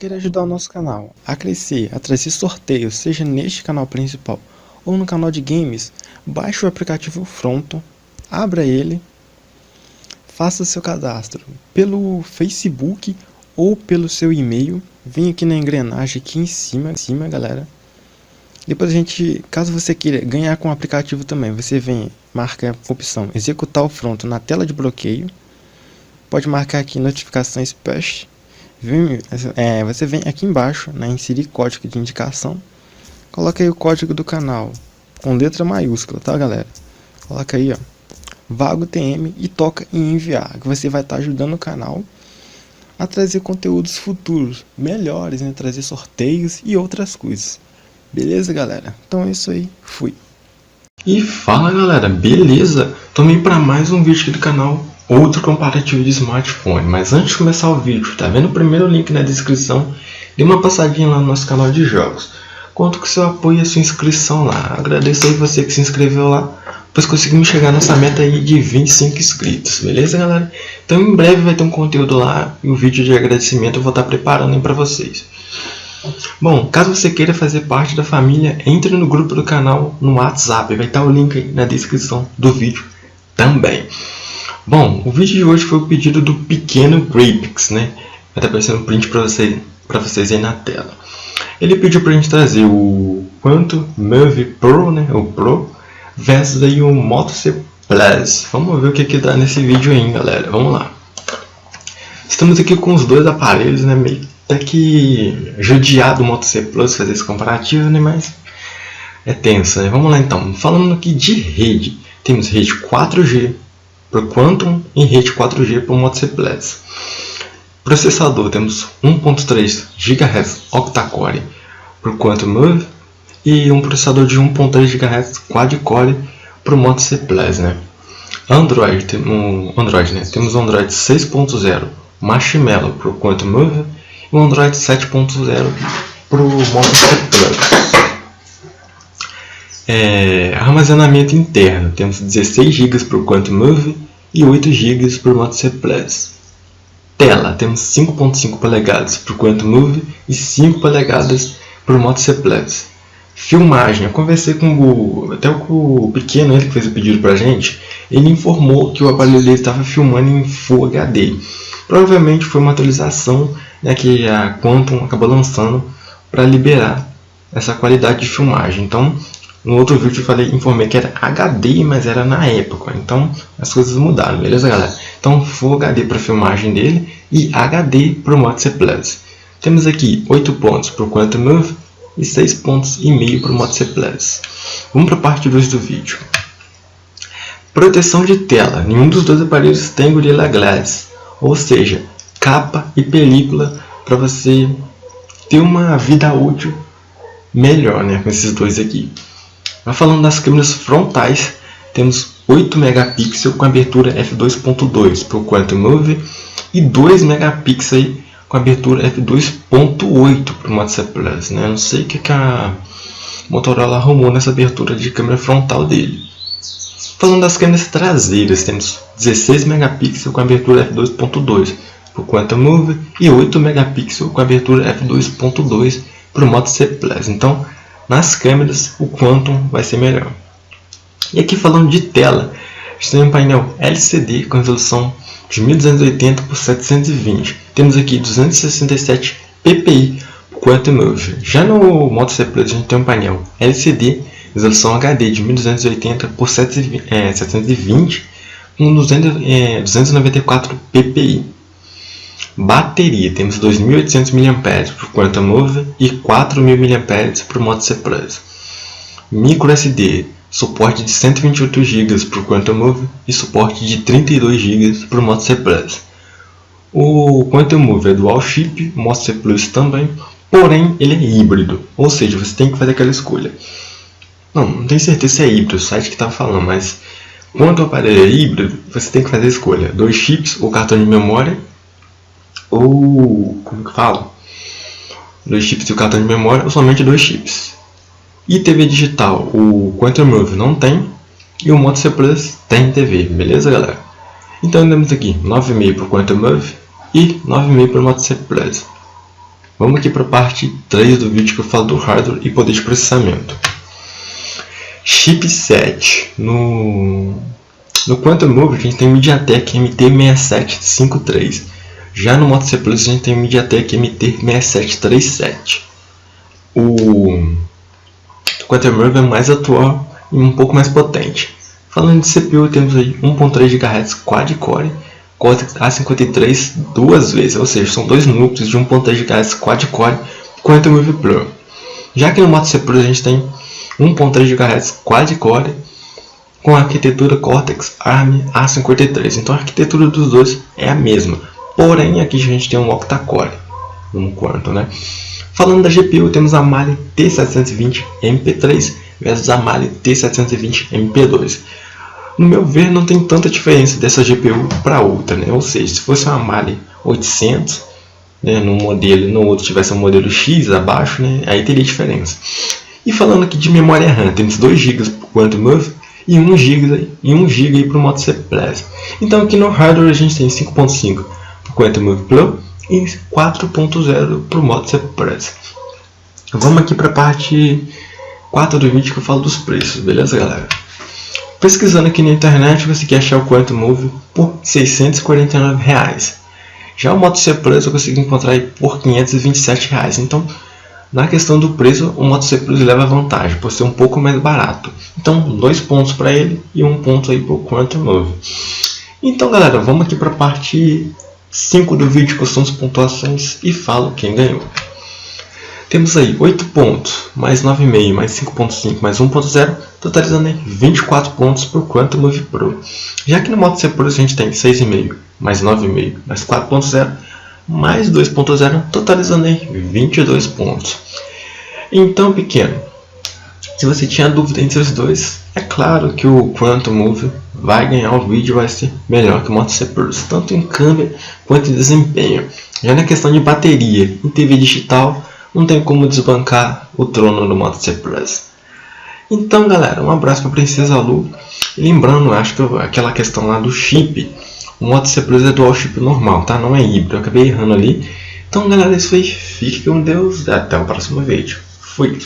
quer ajudar o nosso canal a crescer, a trazer sorteios, seja neste canal principal ou no canal de games, baixe o aplicativo Fronton, abra ele, faça seu cadastro pelo Facebook ou pelo seu e-mail, vem aqui na engrenagem aqui em cima galera. Depois caso você queira ganhar com o aplicativo também, você vem, marca a opção executar o Fronton na tela de bloqueio, pode marcar aqui notificações push. Você vem aqui embaixo, inserir código de indicação, coloca aí o código do canal, com letra maiúscula, tá galera? Coloca aí, ó, VagoTM e toca em enviar, que você vai estar ajudando o canal a trazer conteúdos futuros, melhores, trazer sorteios e outras coisas. Beleza galera? Então é isso aí, fui! E fala galera, beleza? Tô indo para mais um vídeo aqui do canal. Outro comparativo de smartphone, mas antes de começar o vídeo, tá vendo o primeiro link na descrição? Dê uma passadinha lá no nosso canal de jogos. Conto com seu apoio e a sua inscrição lá. Agradeço aí você que se inscreveu lá, pois conseguimos chegar nessa meta aí de 25 inscritos, beleza galera? Então em breve vai ter um conteúdo lá e o vídeo de agradecimento eu vou estar preparando aí para vocês. Bom, caso você queira fazer parte da família, entre no grupo do canal no WhatsApp, vai estar o link aí na descrição do vídeo também. Bom, o vídeo de hoje foi o pedido do Pequeno Graphics, né? Vai estar aparecendo um print para vocês aí na tela. Ele pediu para a gente trazer o Quantum Move Pro, né? O Pro, versus aí o Moto C Plus. Vamos ver o que dá nesse vídeo aí, galera. Vamos lá. Estamos aqui com os dois aparelhos, né? Meio até que judiado o Moto C Plus fazer esse comparativo, né? Mas é tenso, né? Vamos lá então. Falando aqui de rede, temos rede 4G para o Quantum e rede 4G para o Moto C Plus. Processador, temos 1.3 GHz octa-core para o Quantum Move e um processador de 1.3 GHz quad-core para o Moto C Plus, né? Android, né? Temos o Android 6.0 Marshmallow para o Quantum Move e o Android 7.0 para o Moto C Plus. Armazenamento interno, temos 16 GB para o Quantum Move e 8 GB para o Moto C Plus. Tela, temos 5.5 polegadas para o Quantum Move e 5 polegadas para o Moto C Plus. Filmagem, eu conversei com o pequeno, ele que fez o pedido para a gente, ele informou que o aparelho dele estava filmando em Full HD. Provavelmente foi uma atualização, né, que a Quantum acabou lançando para liberar essa qualidade de filmagem. Então, no outro vídeo eu informei que era HD, mas era na época. Então as coisas mudaram, beleza galera? Então Full HD para a filmagem dele e HD para o Moto C Plus. Temos aqui 8 pontos para o Quantum Move e 6,5 pontos para o Moto C Plus. Vamos para a parte 2 do vídeo. Proteção de tela. Nenhum dos dois aparelhos tem Gorilla Glass, ou seja, capa e película para você ter uma vida útil melhor, né, com esses dois aqui. Mas falando das câmeras frontais, temos 8 megapixels com abertura f2.2 para o Quantum Move e 2 megapixels com abertura f2.8 para o Moto C Plus, né? Não sei o que a Motorola arrumou nessa abertura de câmera frontal dele. Falando das câmeras traseiras, temos 16 megapixels com abertura f2.2 para o Quantum Move e 8 megapixels com abertura f2.2 para o Moto C Plus. Então, nas câmeras, o Quantum vai ser melhor. E aqui falando de tela, a gente tem um painel LCD com resolução de 1280 por 720. Temos aqui 267 ppi para o Quantum Move. Já no Moto C Plus a gente tem um painel LCD, resolução HD de 1280 por 720 com 294 ppi. Bateria, temos 2.800 mAh para o Quantum Move e 4.000 mAh para o Moto C Plus. Micro SD, suporte de 128 GB para o Quantum Move e suporte de 32 GB para o Moto C Plus. O Quantum Move é dual chip, o Moto C Plus também, porém ele é híbrido, ou seja, você tem que fazer aquela escolha. Não tenho certeza se é híbrido, o site que estava falando, mas quando o aparelho é híbrido, você tem que fazer a escolha: 2 chips ou cartão de memória, ou como que fala? 2 chips e o cartão de memória, ou somente 2 chips. E TV digital, o Quantum Move não tem e o Moto C Plus tem TV, beleza galera? Então temos aqui 9,5 para o Quantum Move e 9,5 para o Moto C Plus. Vamos aqui para a parte 3 do vídeo que eu falo do hardware e poder de processamento. Chipset. No Quantum Move a gente tem MediaTek MT6753. Já no Moto C Plus a gente tem MediaTek MT6737. O Quantum Move é mais atual e um pouco mais potente. Falando de CPU, temos aí 1.3 GHz quad-core, Cortex A53 duas vezes, ou seja, são dois núcleos de 1.3 GHz quad-core Quantum Move Pro. Já que no Moto C Plus a gente tem 1.3 GHz quad-core com a arquitetura Cortex ARM A53, então a arquitetura dos dois é a mesma, porém aqui a gente tem um octa-core no Quantum, né? Falando da GPU, temos a Mali T720 MP3 versus a Mali T720 MP2. No meu ver, não tem tanta diferença dessa GPU para outra, né? Ou seja, se fosse uma Mali 800, né, no modelo, no outro tivesse um modelo X abaixo, né, aí teria diferença. E falando aqui de memória RAM, temos 2 GB para o Quantum Move e 1 GB para o Moto C Plus. Então aqui no hardware a gente tem 5.5 para o Quantum Move Pro e 4.0 para o Moto C Plus. Vamos aqui para a parte 4 do vídeo que eu falo dos preços, beleza, galera? Pesquisando aqui na internet, você quer achar o Quantum Move por R$ 649. Já o Moto C Plus eu consegui encontrar aí por R$ 527. Então, na questão do preço, o Moto C Plus leva vantagem, por ser um pouco mais barato. Então, 2 pontos para ele e 1 ponto aí para o Quantum Move. Então, galera, vamos aqui para a parte 5 do vídeo, que são as pontuações, e falo quem ganhou. Temos aí 8 pontos, mais 9,5, mais 5.5, mais 1.0, totalizando aí 24 pontos para o Quantum Move Pro. Já que no Moto C Plus a gente tem 6,5, mais 9,5, mais 4.0, mais 2.0, totalizando aí 22 pontos. Então, pequeno, se você tinha dúvida entre os dois, é claro que o Quantum Move vai ganhar o vídeo, vai ser melhor que o Moto C Plus, tanto em câmera quanto em desempenho. Já na questão de bateria e TV digital, não tem como desbancar o trono do Moto C Plus. Então, galera, um abraço para a Princesa Lu. E lembrando, acho que aquela questão lá do chip, o Moto C Plus é dual chip normal, tá? Não é híbrido, eu acabei errando ali. Então, galera, é isso aí. Fique com Deus e até o próximo vídeo. Fui!